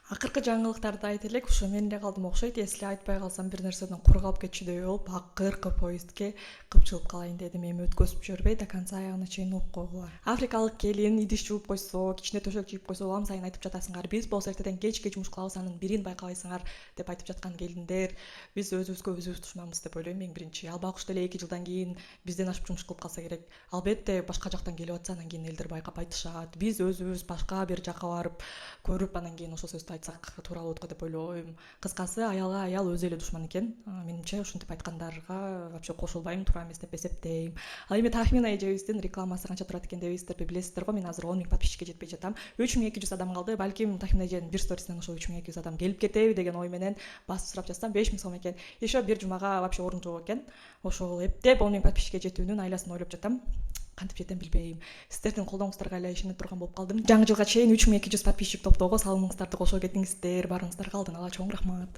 Акыркы жаңылыктарды айтып элек, ушу мен эле калдым окшойт. Если айтпай калсам бир нерседен кур калып кетчүдөй болуп, акыркы поездге кыпчылып калайын дедим. Эми өткөзүп жибербей, до конца аягына чейин угуп койгула. Африкалык келин идиш жууп койсо, кичине төшөк жийип койсо, улам сайын айтып жатасыңар. Биз болсо эртеден кечке жумуш кылабыз, анын бирин байкабайсыңар деп айтып жаткан келиндер. Биз өзүбүзгө өзүбүз тушунабыз деп ойлойм эң биринчи. Ал байкуш деле 2 жылдан кийин бизден ашып жумуш кылып калса керек. Албетте башка жактан келип атса, анан кийин элдер байкап айтышат. Биз өзүбүз башка бир жакка барып көрүп, анан кийин ошол сөздү айтсак туура болот го деп ойлойм. Кыскасы, аялга аял өзү эле душман экен. Менимче ушинтип айткандарга вообще кошулбайм, туура эмес деп эсептейм. Ал эми Тахмина эжебиздин рекламасы канча турат экен дебейсиздерби, билесиздер го. Мен азыр 10 000 подписчикке жетпей жатам. 3 200 адам калды. Балким Тахмина эженин бир сторисинен ошол 3 200 адам келип кетеби деген ой менен басып сурап жатсам 5 000 сом экен. Еще бир жумага вообще орун жок экен. Ошол эптеп 10 000 подписчикке жетүүнүн айласын ойлоп жатам. Кантип жетем билбейм. Сиздердин колдооңуздарга эле ишенип турган болуп калдым. Жаңы жылга чейин 3200 подписчик топтоого салымыңыздарды кошо кетиңиздер. Баарыңыздарга алдын ала чоң рахмат.